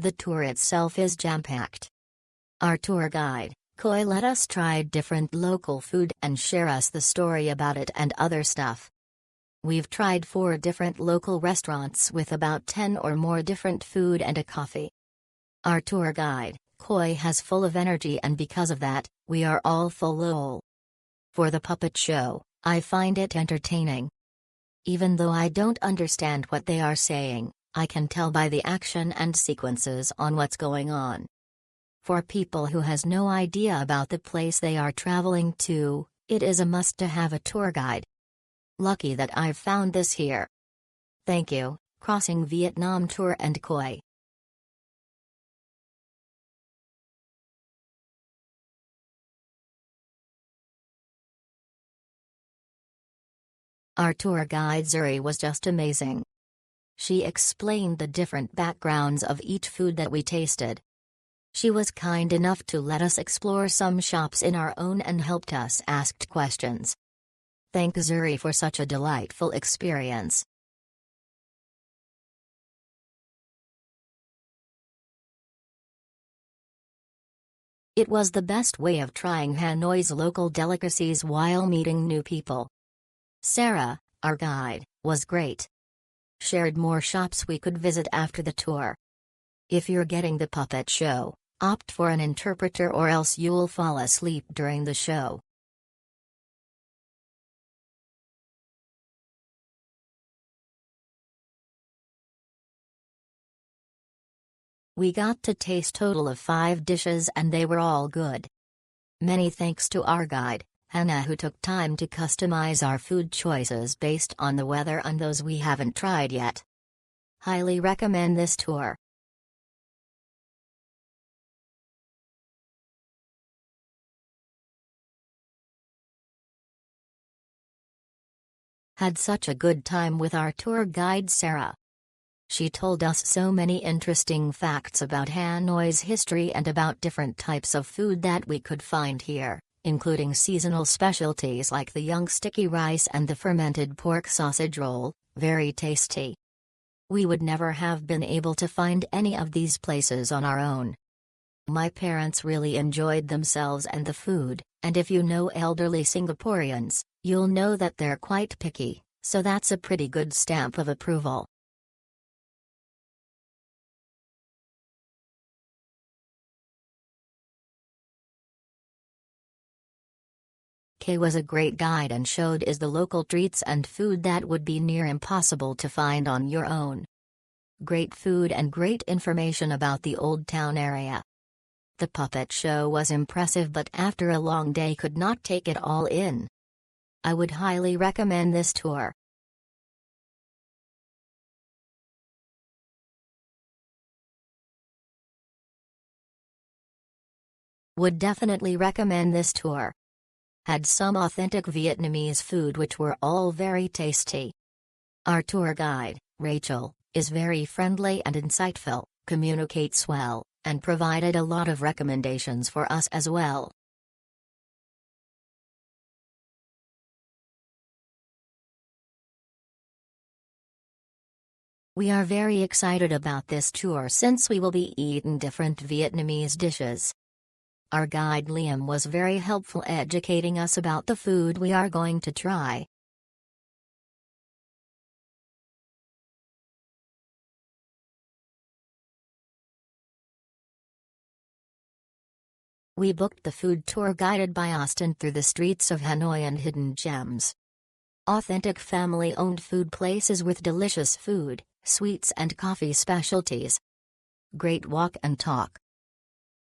The tour itself is jam-packed. Our tour guide, Koi, let us try different local food and share us the story about it and other stuff. We've tried 4 different local restaurants with about 10 or more different food and a coffee. Our tour guide, Koi, has full of energy, and because of that, we are all full lol. For the puppet show, I find it entertaining. Even though I don't understand what they are saying, I can tell by the action and sequences on what's going on. For people who has no idea about the place they are traveling to, it is a must to have a tour guide. Lucky that I've found this here. Thank you, Crossing Vietnam Tour and Koi. Our tour guide Zuri was just amazing. She explained the different backgrounds of each food that we tasted. She was kind enough to let us explore some shops in our own and helped us ask questions. Thank Zuri for such a delightful experience. It was the best way of trying Hanoi's local delicacies while meeting new people. Sarah, our guide, was great. Shared more shops we could visit after the tour. If you're getting the puppet show, opt for an interpreter or else you'll fall asleep during the show. We got to taste total of 5 dishes and they were all good. Many thanks to our guide, Hannah, who took time to customize our food choices based on the weather and those we haven't tried yet. Highly recommend this tour. Had such a good time with our tour guide Sarah. She told us so many interesting facts about Hanoi's history and about different types of food that we could find here, including seasonal specialties like the young sticky rice and the fermented pork sausage roll, very tasty. We would never have been able to find any of these places on our own. My parents really enjoyed themselves and the food, and if you know elderly Singaporeans, you'll know that they're quite picky, so that's a pretty good stamp of approval. Kay was a great guide and showed us the local treats and food that would be near impossible to find on your own. Great food and great information about the Old Town area. The puppet show was impressive, but after a long day could not take it all in. I would highly recommend this tour. Would definitely recommend this tour. Had some authentic Vietnamese food which were all very tasty. Our tour guide, Rachel, is very friendly and insightful, communicates well, and provided a lot of recommendations for us as well. We are very excited about this tour since we will be eating different Vietnamese dishes. Our guide Liam was very helpful educating us about the food we are going to try. We booked the food tour guided by Austin through the streets of Hanoi and hidden gems. Authentic family-owned food places with delicious food, sweets and coffee specialties. Great walk and talk.